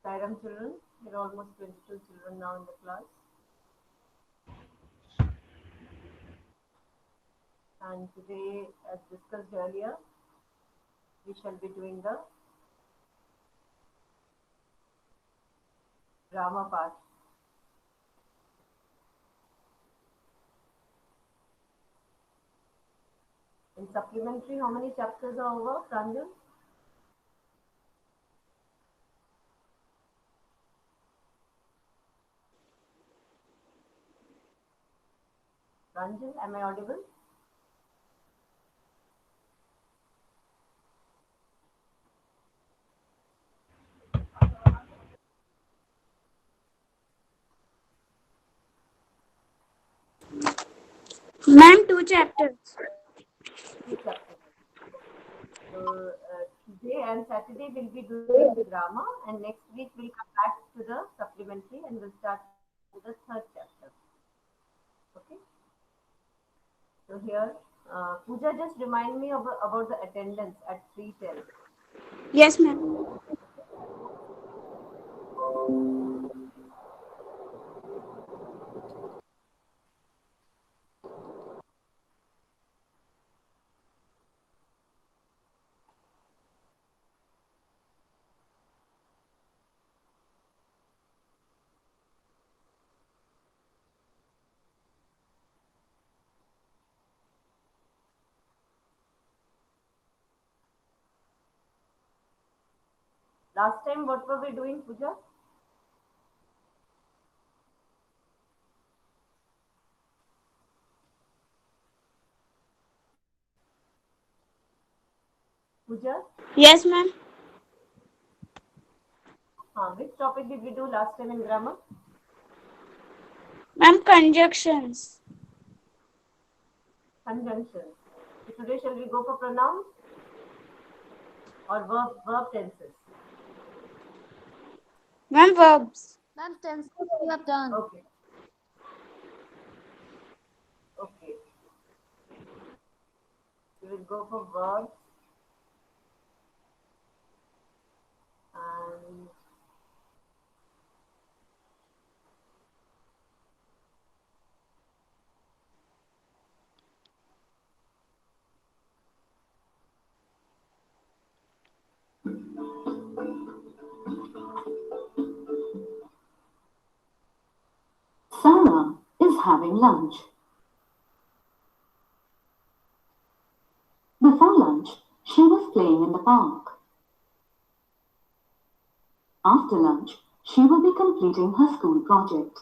Sairam children, there are almost 22 children now in the class. And today, as discussed earlier, we shall be doing the grammar part. In supplementary, how many chapters are over, Pranjal? Pranjal, am I audible? Ma'am, 2 chapters. 2 chapters. So today and Saturday we'll be doing the grammar, and next week we'll come back to the supplementary and we'll start with the third chapter. Okay. So here, Pooja, just remind me about the attendance at 3:10. Yes, ma'am. Last time, what were we doing, Pooja? Pooja, Yes, ma'am. which topic did we do last time in grammar? Ma'am, conjunctions. Conjunctions. So today, shall we go for pronouns or verb tenses? Ma'am, verbs. Ma'am, tenses we have done. Okay. Okay. We will go for verbs and Sarah is having lunch. Before lunch, she was playing in the park. After lunch, she will be completing her school project.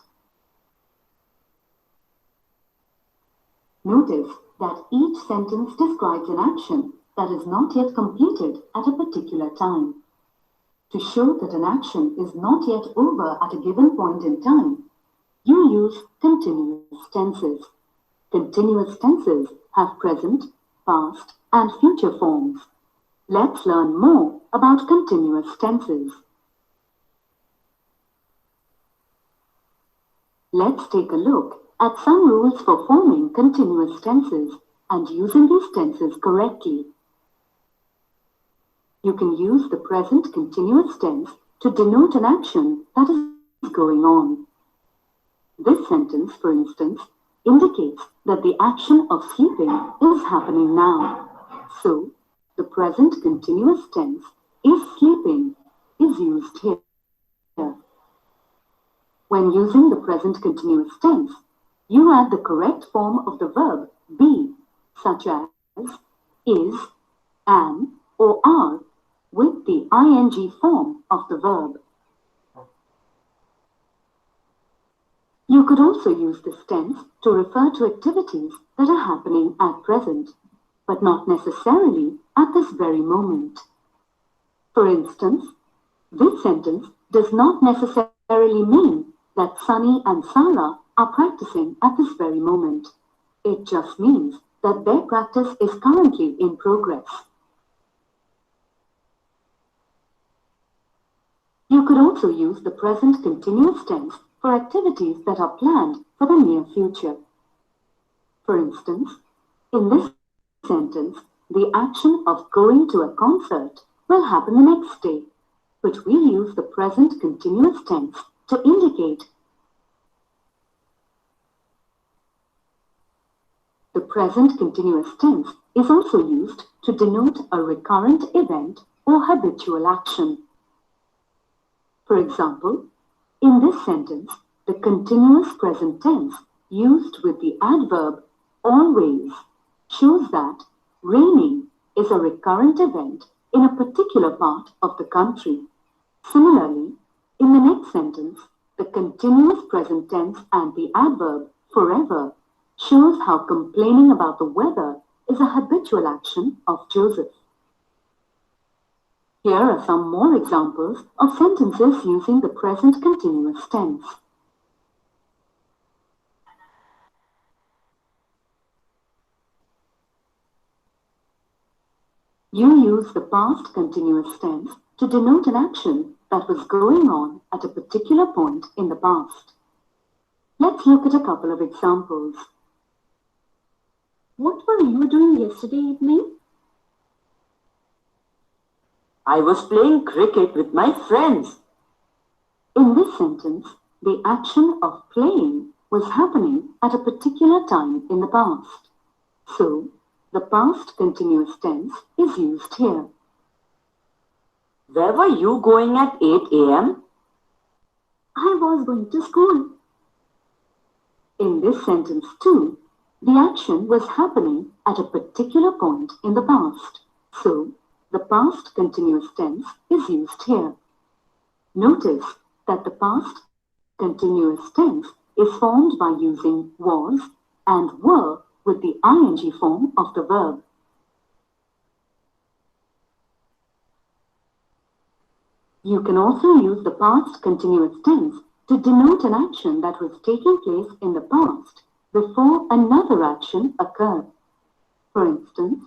Notice that each sentence describes an action that is not yet completed at a particular time. To show that an action is not yet over at a given point in time, you use continuous tenses. Continuous tenses have present, past, and future forms. Let's learn more about continuous tenses. Let's take a look at some rules for forming continuous tenses and using these tenses correctly. You can use the present continuous tense to denote an action that is going on. This sentence, for instance, indicates that the action of sleeping is happening now. So, the present continuous tense, is sleeping, is used here. When using the present continuous tense, you add the correct form of the verb be, such as is, am, or are, with the ing form of the verb. You could also use this tense to refer to activities that are happening at present, but not necessarily at this very moment. For instance, this sentence does not necessarily mean that Sunny and Sarah are practicing at this very moment. It just means that their practice is currently in progress. You could also use the present continuous tense for activities that are planned for the near future. For instance, in this sentence, the action of going to a concert will happen the next day. but we use the present continuous tense to indicate. The present continuous tense is also used to denote a recurrent event or habitual action. For example, in this sentence, the continuous present tense used with the adverb always shows that raining is a recurrent event in a particular part of the country. Similarly, in the next sentence, the continuous present tense and the adverb forever shows how complaining about the weather is a habitual action of Joseph. Here are some more examples of sentences using the present continuous tense. You use the past continuous tense to denote an action that was going on at a particular point in the past. Let's look at a couple of examples. What were you doing yesterday evening? I was playing cricket with my friends. In this sentence, the action of playing was happening at a particular time in the past. So, the past continuous tense is used here. Where were you going at 8 a.m.? I was going to school. In this sentence too, the action was happening at a particular point in the past. So, the past continuous tense is used here. Notice that the past continuous tense is formed by using was and were with the ing form of the verb. You can also use the past continuous tense to denote an action that was taking place in the past before another action occurred. For instance,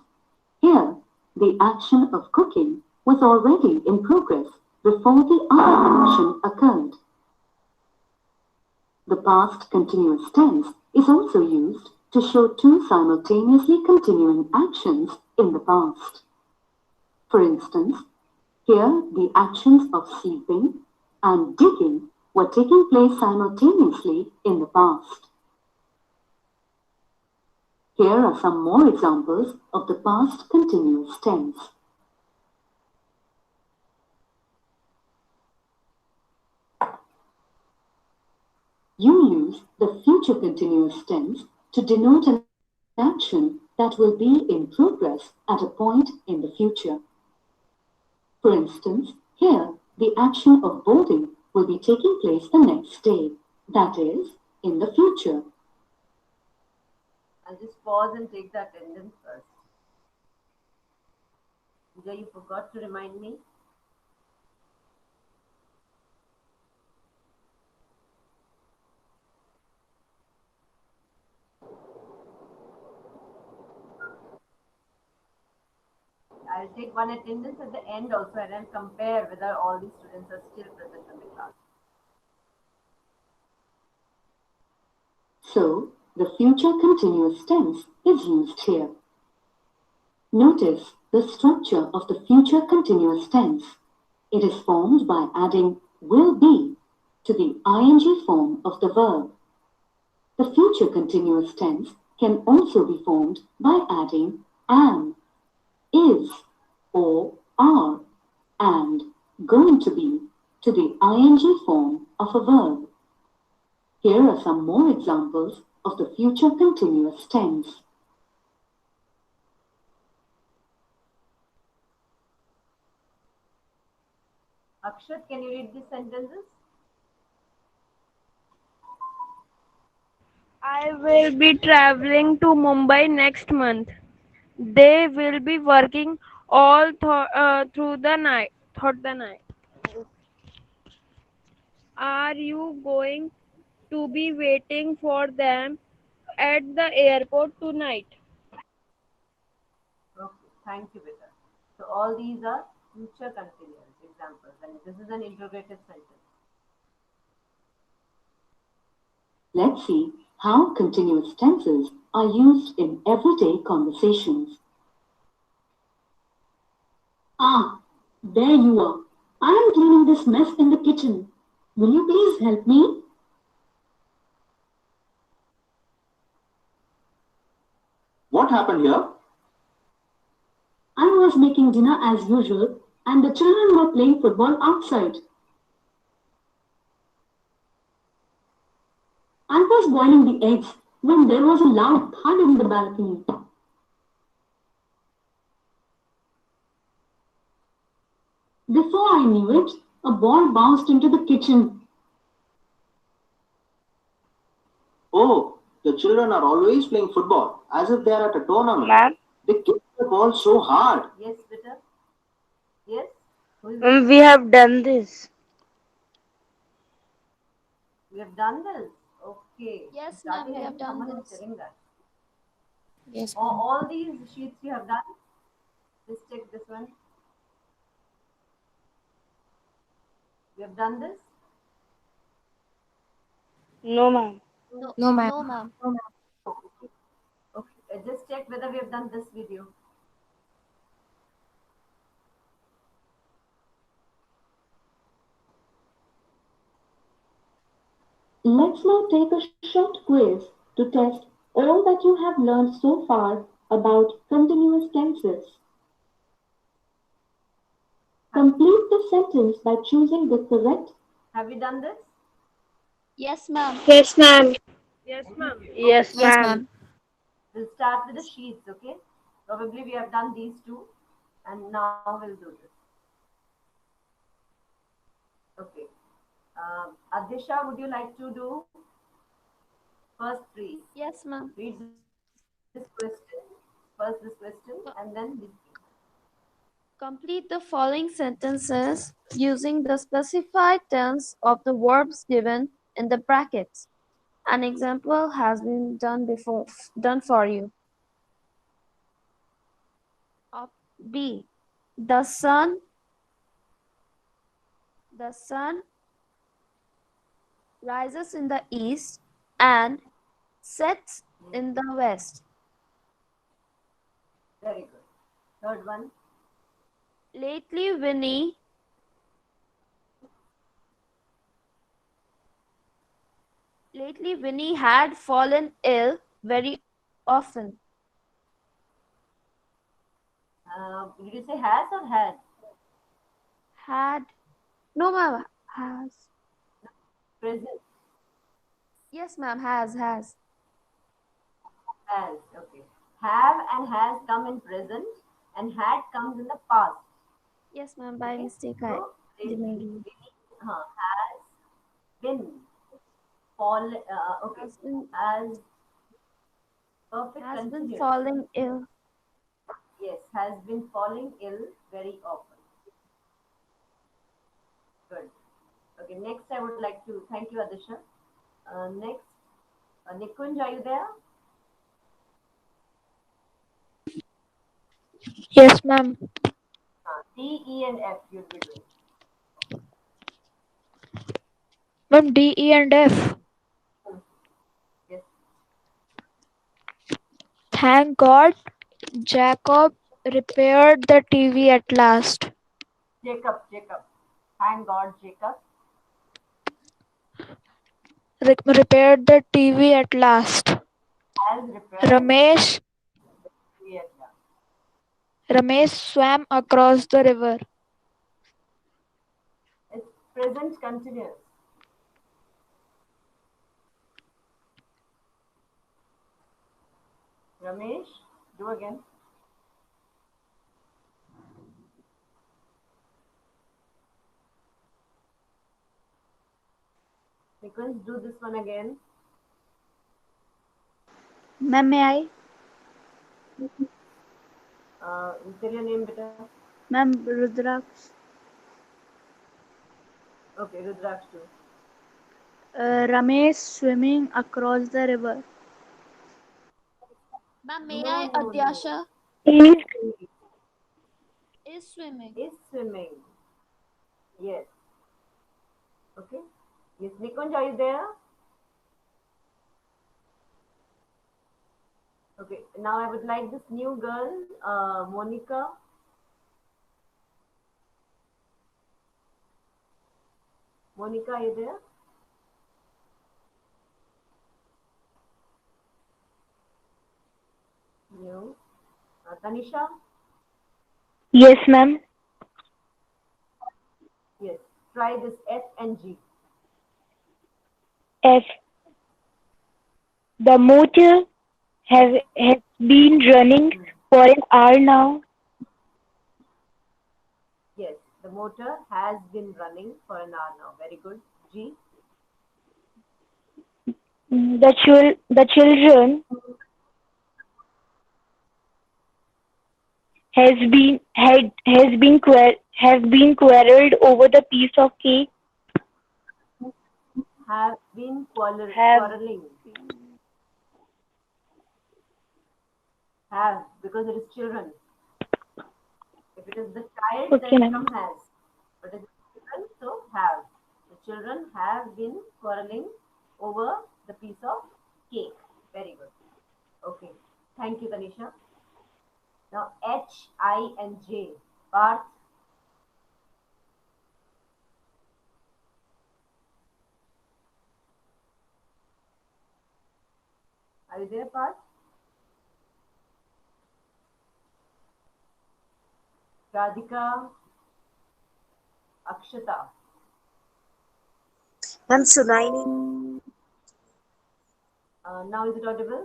here, the action of cooking was already in progress before the other action occurred. The past continuous tense is also used to show two simultaneously continuing actions in the past. For instance, here the actions of sleeping and digging were taking place simultaneously in the past. Here are some more examples of the past continuous tense. You use the future continuous tense to denote an action that will be in progress at a point in the future. For instance, here the action of boarding will be taking place the next day, that is, in the future. I'll just pause and take the attendance first. Pooja, you forgot to remind me. I'll take one attendance at the end also and then compare whether all the students are still present in the class. So, the future continuous tense is used here. Notice the structure of the future continuous tense. It is formed by adding will be to the ing form of the verb. The future continuous tense can also be formed by adding am, is, or are, and going to be to the ing form of a verb. Here are some more examples of the future continuous tense. Akshat, can you read these sentences? I will be traveling to Mumbai next month. They will be working all through the night. Through the night. Are you going to be waiting for them at the airport tonight? Okay, thank you, Vita. So all these are future continuous examples, and this is an interrogative sentence. Let's see how continuous tenses are used in everyday conversations. Ah, there you are. I am cleaning this mess in the kitchen. Will you please help me? What happened here? I was making dinner as usual, and the children were playing football outside. I was boiling the eggs when there was a loud thud in the balcony. Before I knew it, a ball bounced into the kitchen. Oh, the children are always playing football as if they are at a tournament. Ma'am, They kick the ball so hard. Yes, Peter. Yes. Who is we have done this. We have done this. Okay. Yes, ma'am, Starting, we I have think done someone was this. telling that. Yes, All these sheets you have done. Just check this one. We have done this. No, ma'am. No, ma'am. No, ma'am. Okay. Just check whether we have done this video. Let's now take a short quiz to test all that you have learned so far about continuous tenses. Complete the sentence by choosing the correct. Have we done this? Yes, ma'am. Yes, ma'am. Yes, ma'am. Okay. Yes, Yes, ma'am. ma'am. We'll start with the sheets, okay? Probably we have done these two, and now we'll do this. Okay. Adisha, would you like to do first three? Yes, ma'am. Read this question, first this question, and then this. Complete the following sentences using the specified tense of the verbs given in the brackets. An example has been done for you. B. The sun rises in the east and sets in the west. Very good. Third one. Lately, Winnie had fallen ill very often. Did you say has or had? Had no, ma'am. Has. Present. Yes, ma'am. Has. Has. Okay. Have and has come in present, and had comes in the past. Yes, ma'am. By Okay. mistake, I So did not do. has been fall. Okay. Has been Has perfect has been continuous. falling ill. Yes, has been falling ill very often. Good. Okay, next I would like to thank you, Adisha. Next, Nikunj, are you there? Yes, ma'am. D, E, and F you'll be doing. Ma'am, D, E, and F. Yes. Thank God Jacob repaired the TV at last. Jacob. Thank God, Jacob Repaired the TV at last. has repaired. Ramesh Yes, Ramesh swam across the river. it's present continuous. Ramesh, do again. Nikunj, do this one again. Ma'am, may I? Say your name, beta. Ma'am, Rudraksh. Okay, Rudraksh too. Ramesh swimming across the river. Ma'am, may No, I, no, no. Adyasha? Is swimming. Is swimming. Yes. Okay. Yes, Nikunj, are you there? Okay, now I would like this new girl, Monica. Monica, are you there? No. Tanisha? Yes, ma'am. Yes. Try this F and G. F. The motor F. has been running for an hour now. Yes. The motor has been running for an hour now. Very good. G. The children have been quarreled over the piece of cake. Have been Have quarreling. Have, because it is children. If it is the child, then okay, it ma'am. becomes has. But it is children, so have. The children have been quarreling over the piece of cake. Very good. Okay. Thank you, Tanisha. Now H, I, and J. Parth, are you there, Parth? Radhika, Akshata. Ma'am, सुनाई नहीं. Now is it audible?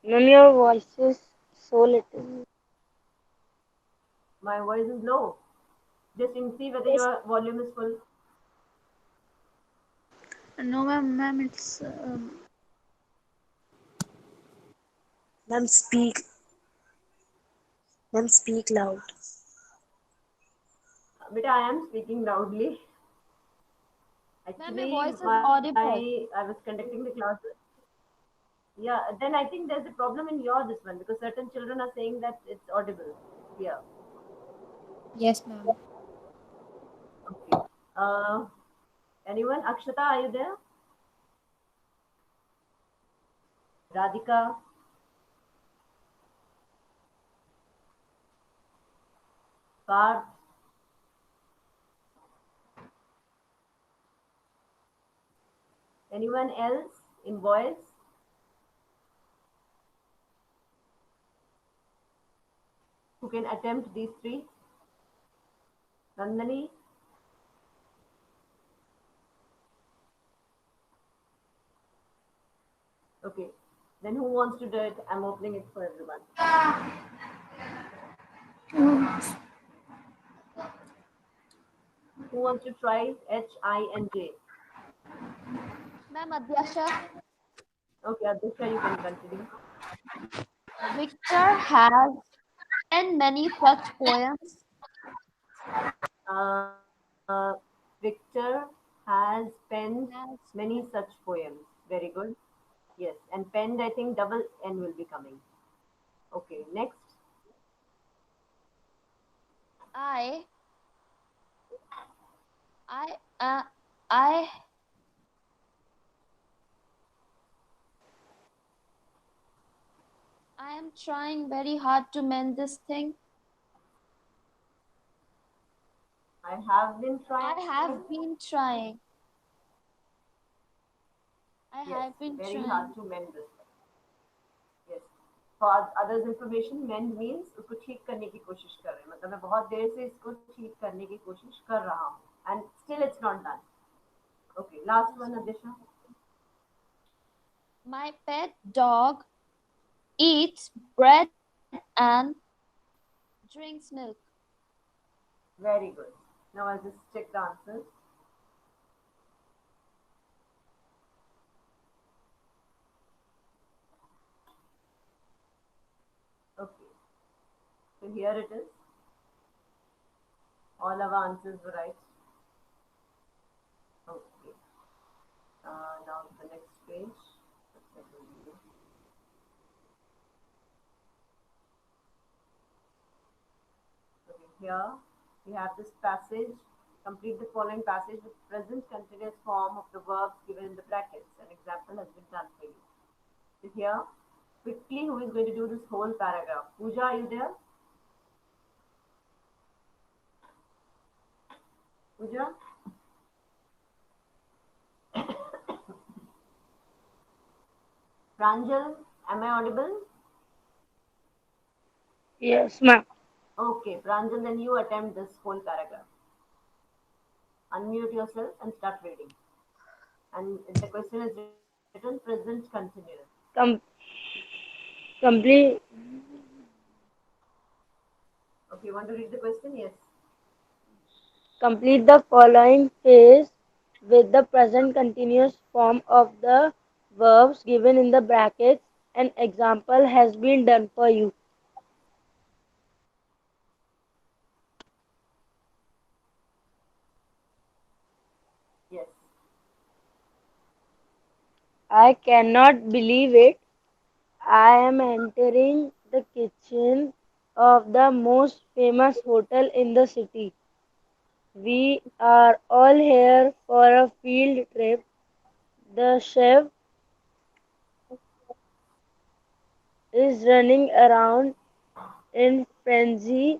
Ma'am, your voice is so little. My voice is low. Just see whether Yes, your volume is full. No, ma'am, it's ma'am, ma'am, speak loud. Beta, I am speaking loudly. Ma'am, your Actually, voice is audible. I was conducting the classes. Yeah, then I think there's a problem in your this one because certain children are saying that it's audible. Yeah. Yes, ma'am. Okay. Uh, anyone? Akshata, are you there? Radhika, Parth, anyone else in voice who can attempt these three? Nandani? Okay. Then who wants to do it? I'm opening it for everyone. Who wants to try H, I, and J? Ma'am, Adhyasha, Okay, Adisha, you can continue. Victor has penned many such poems. Victor has penned Has many such poems. Very good. Yes, and penned, I think double N will be coming. Okay, next. I, I, uh, I, I am trying very hard to mend this thing. I have been I trying. have been trying. I Yes, have been very trying. hard to mend this. Yes. For others information, mend means उसको ठीक करने की कोशिश कर रहे हैं. मतलब मैं बहुत देर से इसको ठीक करने की कोशिश कर रहा हूँ. And still it's not done. Okay, last one, Adisha. My pet dog eats bread and drinks milk. Very good. Now I'll just check the answers. Okay. So here it is. All our answers were right. Okay. Now the next page. Okay, here we have this passage. Complete the following passage with present continuous form of the verbs given in the brackets. An example has been done for you. So here, quickly, who is going to do this whole paragraph? Pooja, are you there? Pooja, Pranjal, am I audible? Yes, ma'am. Okay, Pranjal, then you attempt this whole paragraph. Unmute yourself and start reading. And the question is written present continuous. Com- complete Okay, you want to read the question? Yes. complete the following phrase with the present continuous form of the verbs given in the brackets. An example has been done for you. Yes. I cannot believe it. I am entering the kitchen of the most famous hotel in the city. We are all here for a field trip. The chef is running around in frenzy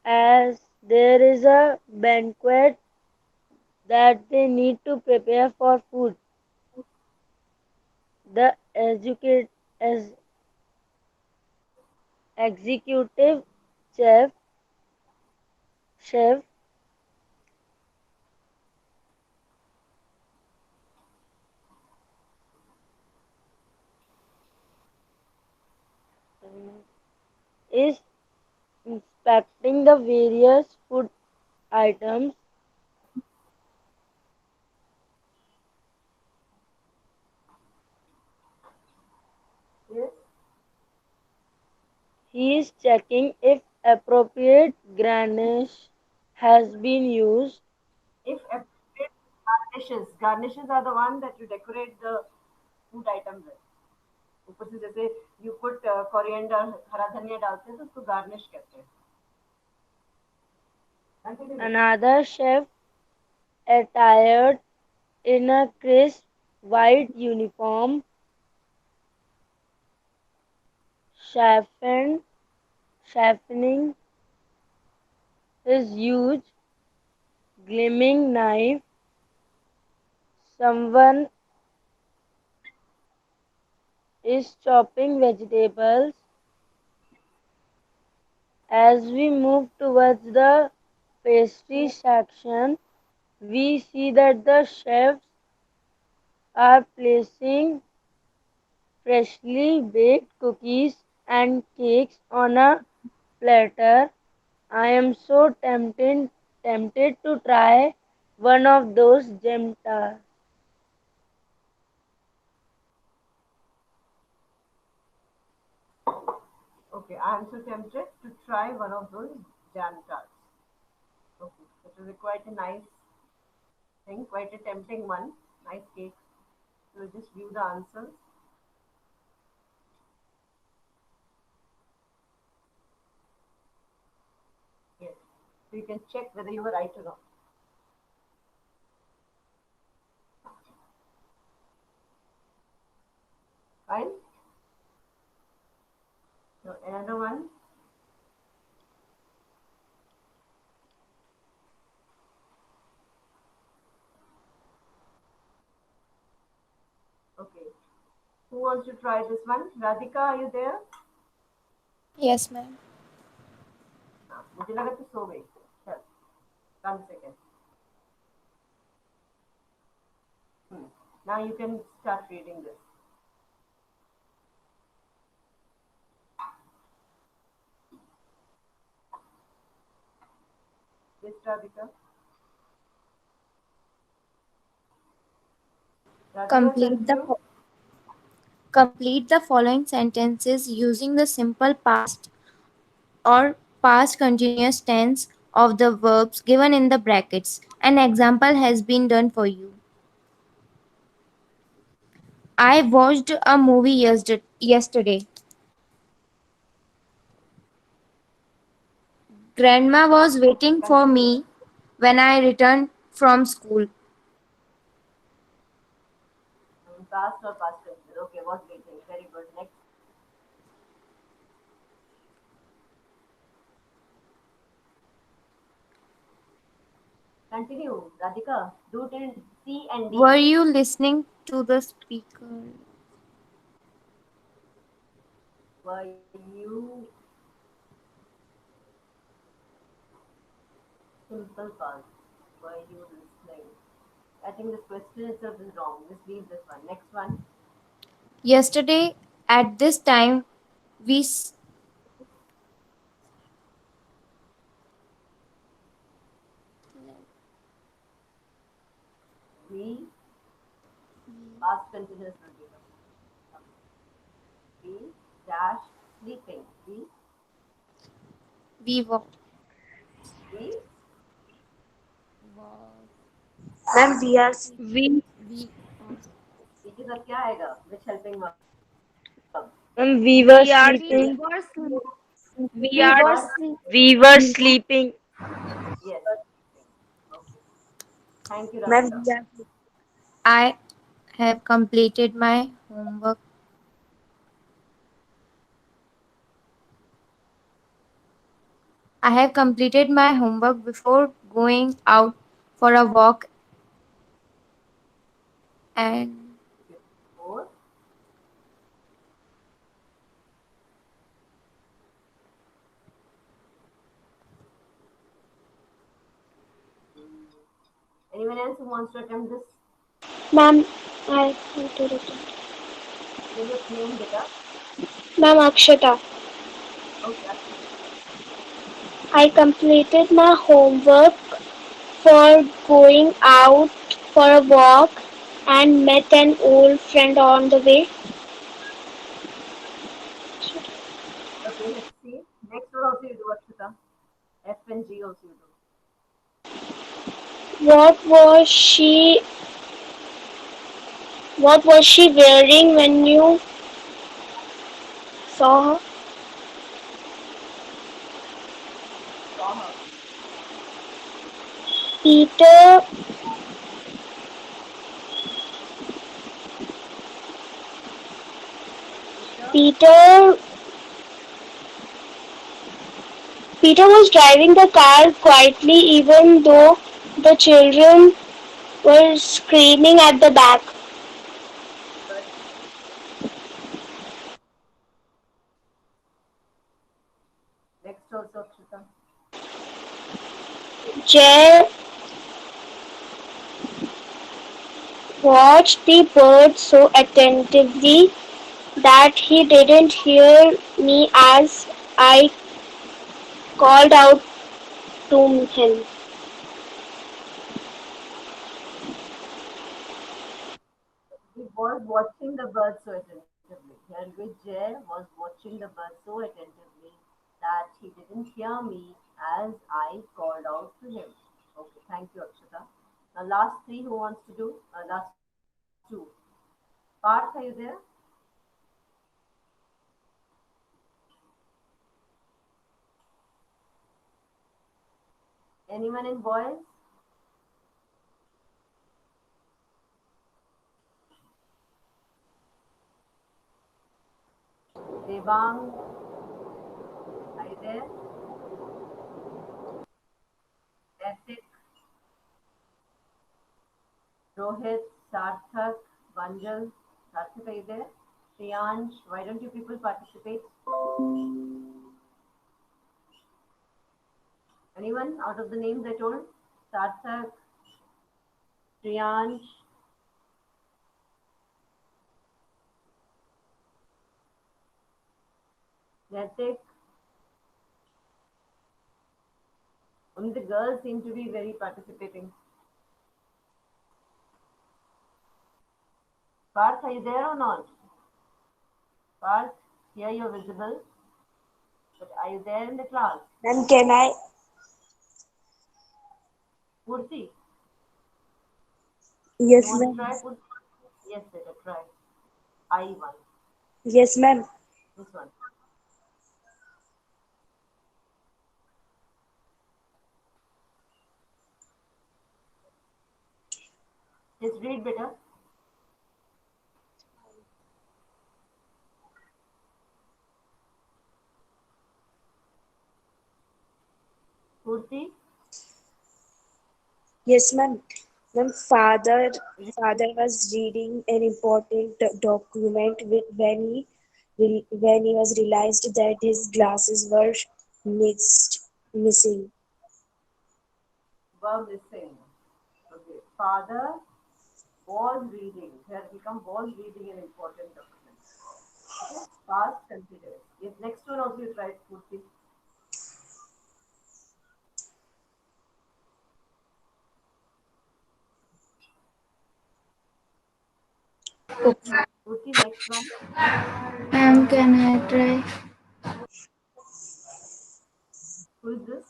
as there is a banquet that they need to prepare for food. The executive chef is inspecting the various food items. Yes. He is checking if appropriate garnish has been used. If appropriate, garnishes. Garnishes are the one that you decorate the food item with. ऊपर से जैसे you put coriander, हरा धनिया डालते हैं तो उसको garnish कहते हैं. Continue. Another chef attired in a crisp white uniform, sharpened, sharpening his huge, gleaming knife. Someone is chopping vegetables. As we move towards the pastry section, we see that the chefs are placing freshly baked cookies and cakes on a platter. I am so tempted to try one of those gem tarts. Okay, I am so tempted to try one of those jam tarts. Okay, it will be quite a nice thing, quite a tempting one. Nice cake. So we'll just view the answers. Yes. So you can check whether you were right or not. Fine. So another one. Okay. Who wants to try this one? Radhika, are you there? Yes, ma'am. मुझे लगा तू सो गई. चल, 1 second. Now you can start reading this. Yes, Radhika. Radhika, Complete the continue. fo- complete the following sentences using the simple past or past continuous tense of the verbs given in the brackets. An example has been done for you. I watched a movie yesterday. Grandma was waiting for Continue. me when I returned from school. Past or past tense. Okay, was waiting. Very good. Next. Continue, Radhika. Do till C and D. Were you listening to the speaker? Were you simple past? Were you listening? I think this question itself is wrong. Just leave this one. Next one. Yesterday, at this time, we We past continuous will be the we dash sleeping. we were. We Ma'am, we are We We we के साथ क्या आएगा? Which helping verb? we were We are we sleeping. were sleep. we We We are were were sleep. We were sleeping. yes. Okay. Thank you, ma'am, Radhika. we are I have completed my homework. I have completed my homework before going out for a walk and Four. Anyone else who wants to attempt this? Ma'am, I want to return. Say your name, beta. Ma'am Akshata, Okay, Akshita. I completed my homework for going out for a walk and met an old friend on the way. Okay, let's see. Next one also you do, Akshita. F and G also you do. What was she what was she wearing when you saw her? Saw her. Peter Peter. Peter Peter was driving the car quietly even though the children were screaming at the back. Good. Next also Akshita. Jay watched the bird so attentively that he didn't hear me as I called out to him. He was watching the bird so attentively. Here with Jay was watching the bird so attentively that he didn't hear me as I called out to him. Okay, thank you, Akshita. Now, last three, who wants to do? Last two. Parth, are you there? Anyone in boys? Devang, are you there? Karthik, Rohit, Sarthak, Banjal. Sarthak, are you there? Priyansh, why don't you people participate? Anyone out of the names I told? Sarthak, Priyansh, Karthik. Only the girls seem to be very participating. Parth, are you there or not? Parth, here you're visible, but are you there in the class? ma'am, can I? Purti, you Yes, want to ma'am. try Purti? Yes, better try. I1, Yes, ma'am. this one. Just read better. Purti, Yes, ma'am. Ma'am, father was reading an important document when he was realized that his glasses were missing. Were missing. Okay. Father was reading. Here become was reading an important document. Okay. Past continuous. Yes. Next one also you try Purti. Purti, next one. Ma'am, can I try? Who is this?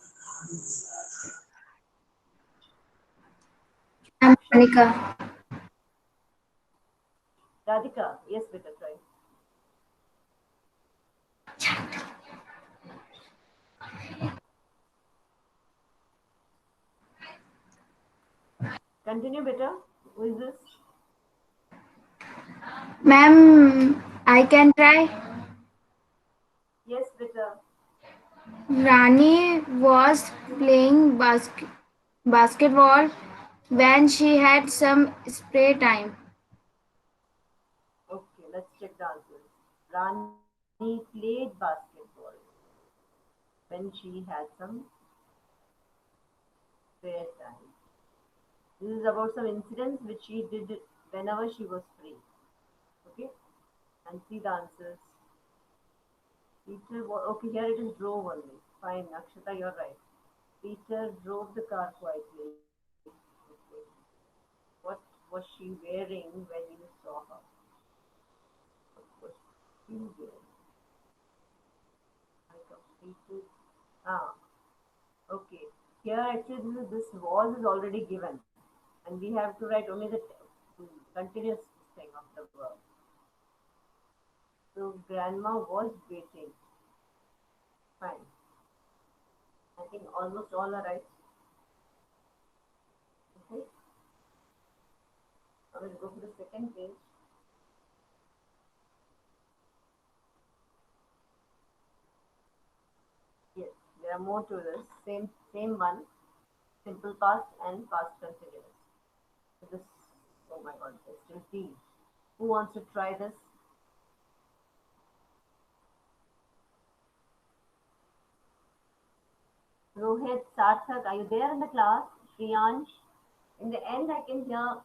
Ma'am, Akshat. Monica. Radhika. Yes, better try. Continue better. Who is this? Ma'am, I can try. Yes, better. Rani was playing basketball when she had some spare time. Okay, let's check the answers. Rani played basketball when she had some spare time. This is about some incidents which she did whenever she was free. Okay, and see the answers. Okay, here it is drove only. Fine, Akshata, you're right. Peter drove the car quietly. Okay. What was she wearing when you saw her? What was she wearing? I completed. Ah, okay. Here actually this was is already given, and we have to write only the continuous thing of the verb. So grandma was waiting. Fine. I think almost all are right. Okay. I will go to the second page. Yes, there are more to this. Same one. Simple past and past continuous. So this. Oh my God, there's still T. Who wants to try this? Rohit, Sarthak, are you there in the class? Shriyansh. In the end, I can hear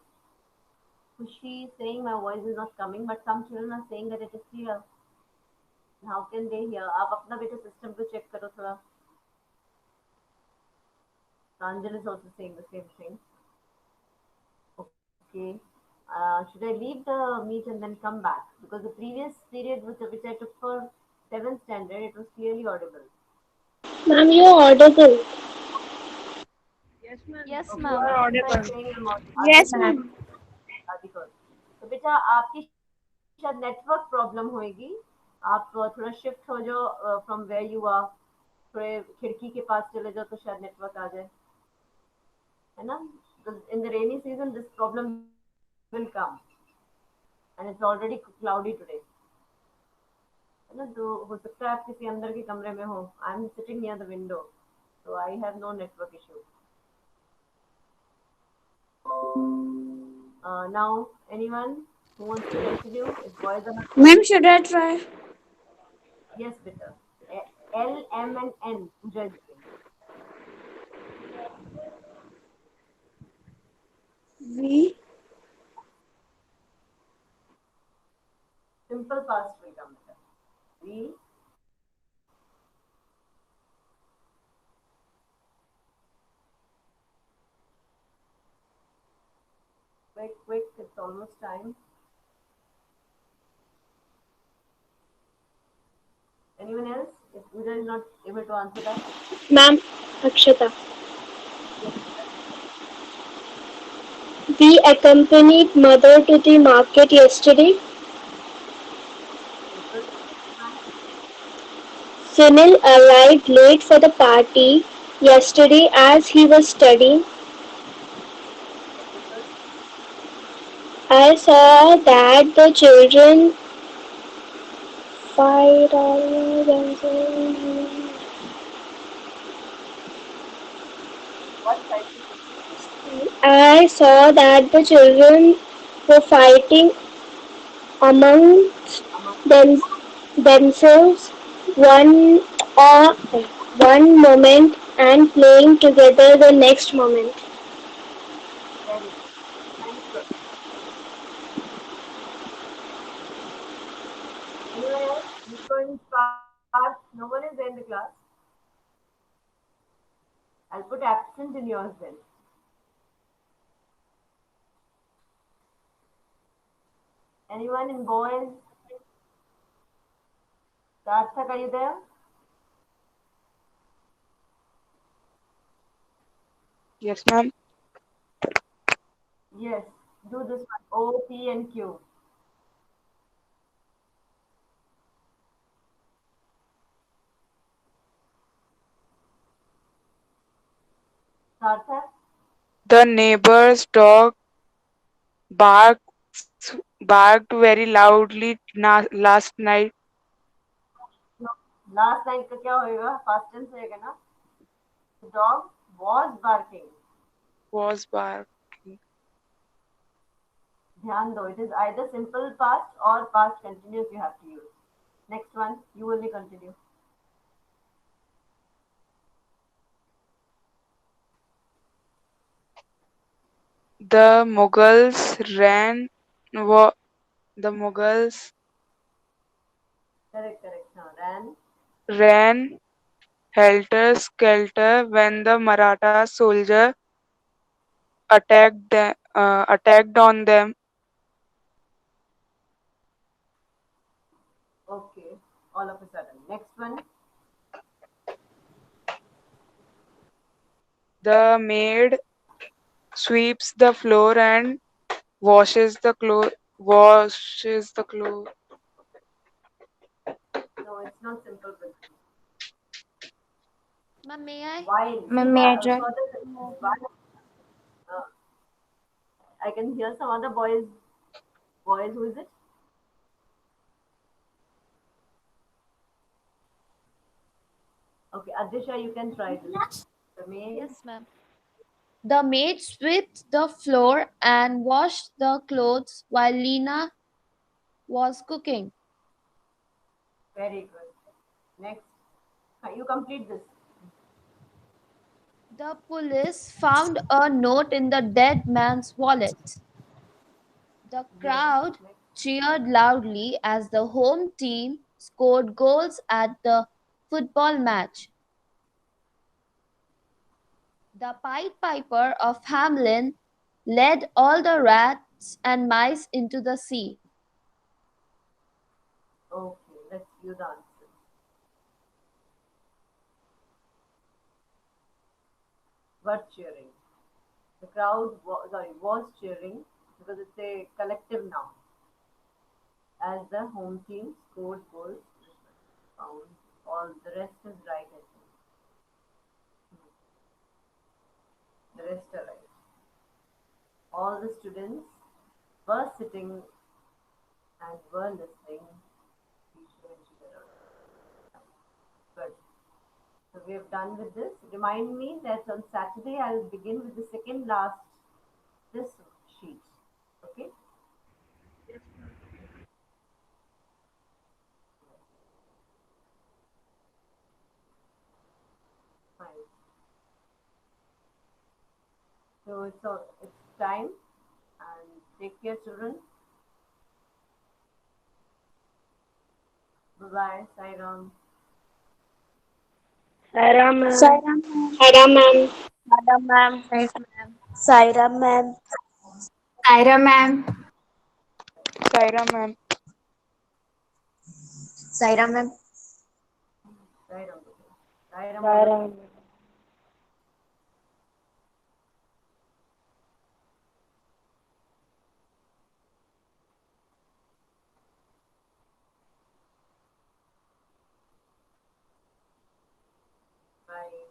Khushi saying my voice is not coming, but some children are saying that it is clear. How can they hear? आप अपना बेटा system को check करो थोड़ा. Pranjal is also saying the same thing. Okay. Should I leave the meet and then come back? Because the previous period which I took for 7th standard, it was clearly audible. Ma'am, you're audible. Yes, Okay, ma'am. Akshita is saying I'm audible. Yes, ma'am. Adhikar. तो बेटा आपकी शायद network problem होगी. आप थोड़ा shift हो जाओ from where you are. थोड़े खिड़की के पास चले जाओ तो शायद नेटवर्क आ जाए, है ना? In the rainy season this problem will come and it's already cloudy today, है ना? तो हो सकता है आप किसी अंदर के कमरे में हो. I am sitting near the window, so I have no network issue. Now anyone who wants to continue? If boys are not. Ma'am, should I try? Yes, better. L, M, and N. Pooja is doing. We Simple past will come better. We. Quick, quick. It's almost time. Anyone else? If Pooja is not able to answer that. Ma'am, Akshata. Yes, better. We accompanied mother to the market yesterday. Simple. Next one. Sunil arrived late for the party yesterday as he was studying. Very good. I saw that the children fired all themselves. What cycle? I saw that the children were fighting amongst Among them, themselves one or one moment and playing together the next moment. very good. Thank you. Anyone else? Nico and Parth, no one is there in the class. I'll put absent in yours then. Anyone in boys? Sarthak, are you there? Yes, ma'am. Yes. Do this one. O, P, and Q. Sarthak? The neighbor's dog barks barked very loudly last night. No. Last night का क्या होएगा? Past tense होएगा ना? The dog was barking. Was barking. ध्यान दो. It is either simple past or past continuous you have to use. Next one. You only continue. The Mughals wa- the Mughals Correct, correct. Now, ran. ran helter skelter when the Maratha soldier attacked on them. Okay. All of a sudden. Next one. The maid sweeps the floor and washes the clothes. No, it's not simple present. Ma'am, may I? While. See, May I try? further sentence. While. Uh, I can hear some other boys. Boys, who is it? Okay, Adisha, you can try this. The maid. Yes, ma'am. The maid swept the floor and washed the clothes while Lena was cooking. Very good. Next. You complete this. The police found a note in the dead man's wallet. The Yes. crowd Next. cheered loudly as the home team scored goals at the football match. The Pied Piper of Hamelin led all the rats and mice into the sea. Okay, let's view the answers. Were cheering. The crowd was cheering because it's a collective noun. As the home team scored goals, found all the rest is right, I think. The rest are right. All the students were sitting and were listening. Good. So we have done with this. Remind me that on Saturday I'll begin with the second last this sheet. Okay? Fine. So it's time and take care, children. Bye bye. Sairam. Saira ma'am. Saira ma'am. Saira ma'am. Saira ma'am. Right, ma'am. Saira ma'am. Saira ma'am. Saira ma'am. Saira ma'am. Sairam. Sairam बोलो Saira तुम. ma'am. Bye.